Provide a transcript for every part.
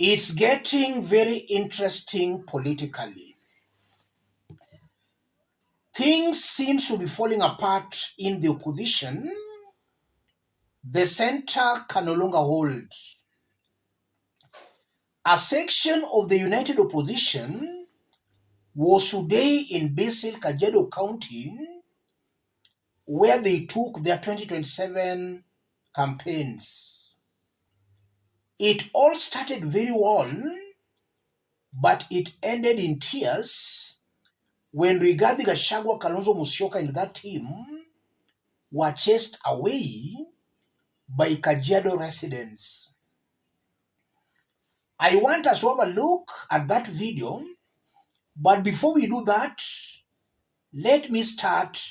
It's getting very interesting politically. Things seem to be falling apart in the opposition. The center can no longer hold. A section of the united opposition was today in Basil, Kajiado County, where they took their 2027 campaigns. It all started very well, but it ended in tears when Rigathi, Kalonzo Musyoka and that team were chased away by Kajiado residents. I want us to have a look at that video, but before we do that, let me start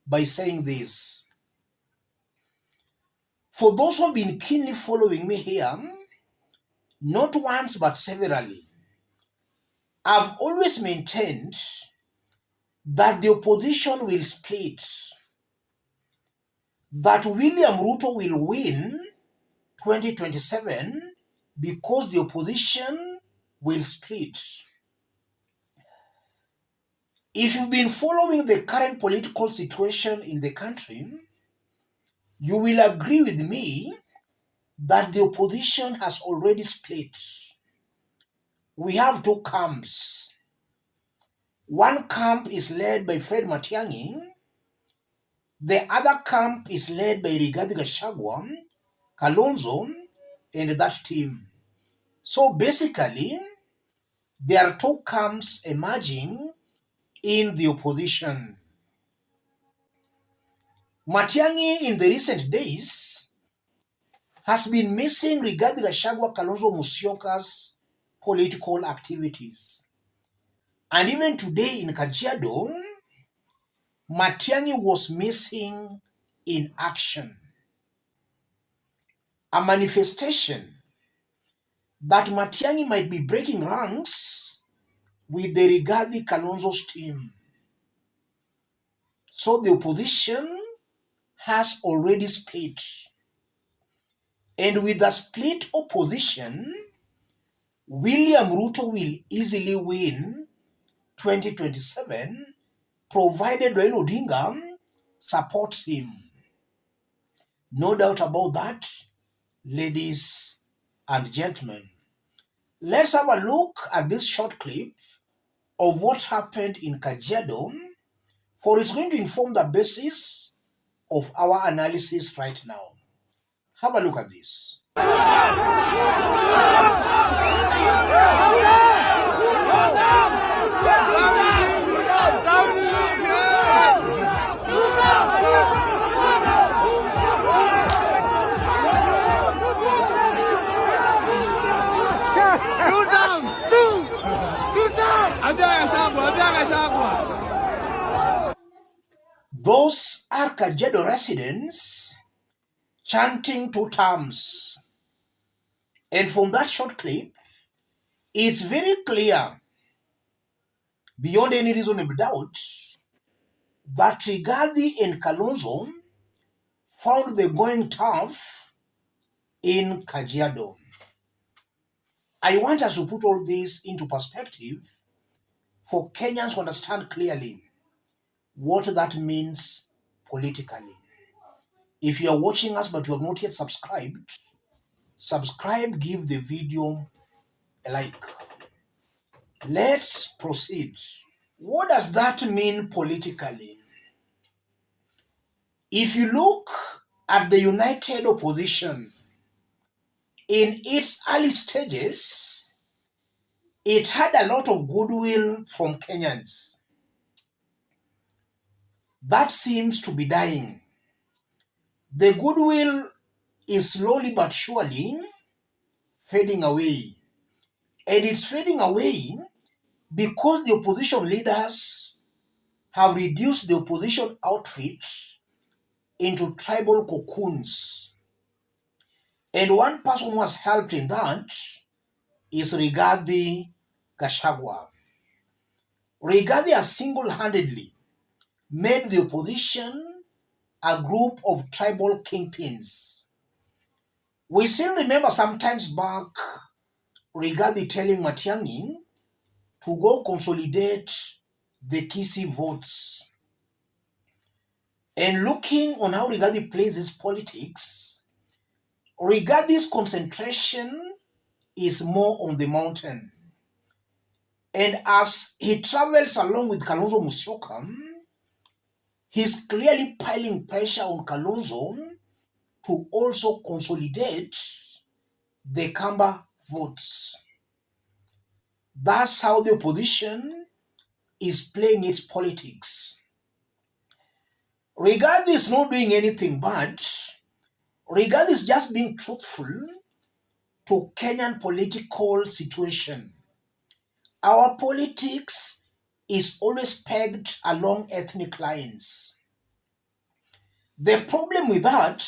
by saying this. For those who have been keenly following me here, not once but severally, I've always maintained that the opposition will split, that William Ruto will win 2027 because the opposition will split. If you've been following the current political situation in the country, you will agree with me that the opposition has already split. We have two camps. One camp is led by Fred Matiang'I. The other camp is led by Rigathi Gachagua, Kalonzo, and that team. So basically, there are two camps emerging in the opposition. Matiang'I in the recent days has been missing Rigathi Gachagua, Kalonzo Musyoka's political activities. And even today in Kajiado, Matiang'I was missing in action. A manifestation that Matiang'I might be breaking ranks with the Rigathi Kalonzo's team. So the opposition has already split. And with the split opposition, William Ruto will easily win 2027, provided Raila Odinga supports him. No doubt about that, ladies and gentlemen. Let's have a look at this short clip of what happened in Kajiado, for it's going to inform the basis of our analysis right now. Have a look at this. Those are Kajiado residents chanting two terms. And from that short clip, it's very clear, beyond any reasonable doubt, that Rigathi and Kalonzo found the going tough in Kajiado. I want us to put all this into perspective for Kenyans to understand clearly what that means politically. If you are watching us but you have not yet subscribed, subscribe, give the video a like. Let's proceed. What does that mean politically? If you look at the united opposition in its early stages, it had a lot of goodwill from Kenyans. That seems to be dying. The goodwill is slowly but surely fading away. And it's fading away because the opposition leaders have reduced the opposition outfit into tribal cocoons. And one person who has helped in that is Rigathi Gachagua. Rigathi has single-handedly made the opposition a group of tribal kingpins. We still remember some times back Rigathi telling Matiang'i to go consolidate the Kisii votes. And looking on how Rigathi plays his politics, Rigathi's concentration is more on the mountain. And as he travels along with Kalonzo Musyoka, he's clearly piling pressure on Kalonzo to also consolidate the Kamba votes. That's how the opposition is playing its politics. Rigathi is not doing anything bad. Rigathi is just being truthful to Kenyan political situation. Our politics is always pegged along ethnic lines. The problem with that,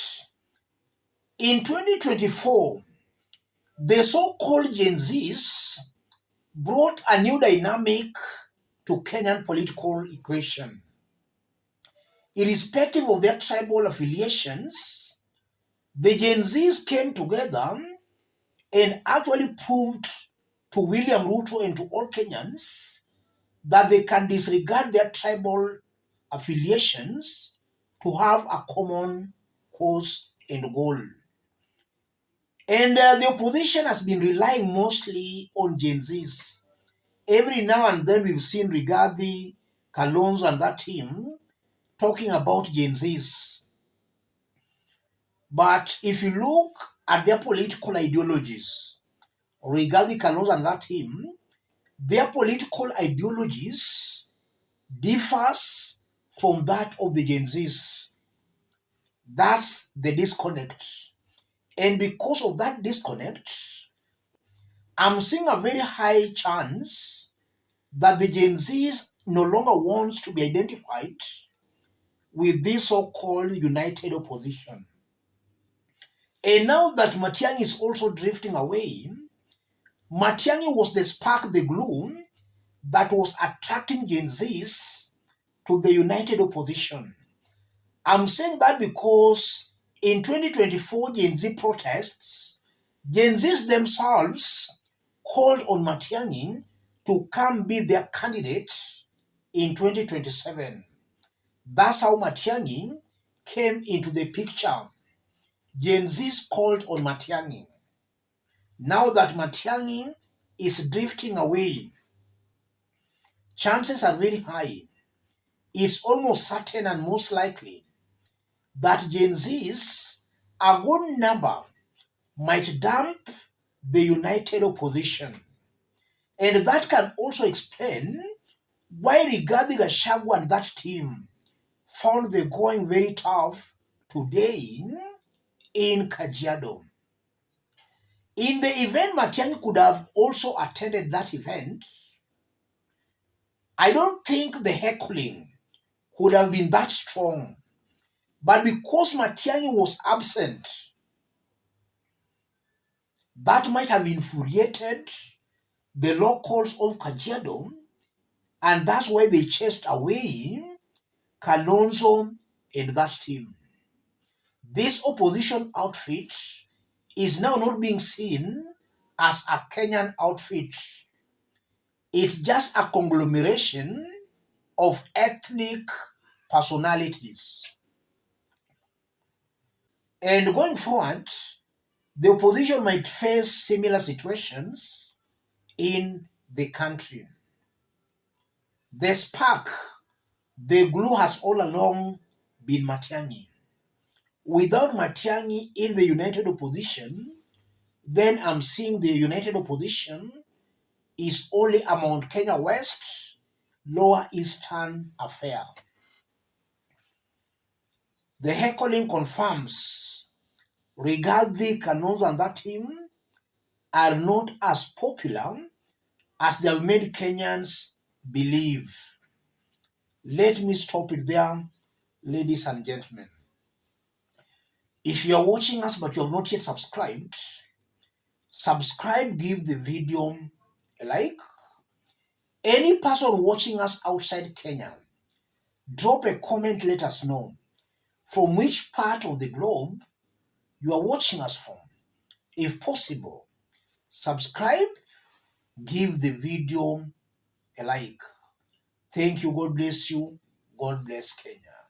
in 2024, the so-called Gen Zs brought a new dynamic to Kenyan political equation. Irrespective of their tribal affiliations, the Gen Zs came together and actually proved to William Ruto and to all Kenyans that they can disregard their tribal affiliations to have a common cause and goal. And the opposition has been relying mostly on Gen Zs. Every now and then we've seen Rigathi, Kalonzo and that team talking about Gen Zs. But if you look at their political ideologies, Rigathi, Kalonzo and that team, their political ideologies differs from that of the Gen Zs. That's the disconnect. And because of that disconnect, I'm seeing a very high chance that the Gen Zs no longer wants to be identified with this so-called united opposition. And now that Matiang'i is also drifting away, Matiang'i was the spark, the glue that was attracting Gen Zs to the united opposition. I'm saying that because in 2024 Gen Z protests, Gen Zs themselves called on Matiang'i to come be their candidate in 2027. That's how Matiang'i came into the picture. Gen Zs called on Matiang'i. Now that Matiang'i is drifting away, chances are very high. It's almost certain and most likely that Gen Zs, a good number, might dump the united opposition. And that can also explain why Rigathi Gachagua and that team found the going very tough today in Kajiado. In the event Matiang'i could have also attended that event, I don't think the heckling could have been that strong. But because Matiang'i was absent, that might have infuriated the locals of Kajiado, and that's why they chased away Kalonzo and that team. This opposition outfit is now not being seen as a Kenyan outfit. It's just a conglomeration of ethnic personalities. And going forward, the opposition might face similar situations in the country. The spark, the glue has all along been Matiang'i. Without Matiang'i in the united opposition, then I'm seeing the united opposition is only a Mount Kenya West, Lower Eastern affair. The heckling confirms Rigathi, Kalonzo and that team are not as popular as they have made Kenyans believe. Let me stop it there, ladies and gentlemen. If you are watching us but you have not yet subscribed, subscribe, give the video a like. Any person watching us outside Kenya, drop a comment, let us know from which part of the globe you are watching us from. If possible, subscribe, give the video a like. Thank you. God bless you. God bless Kenya.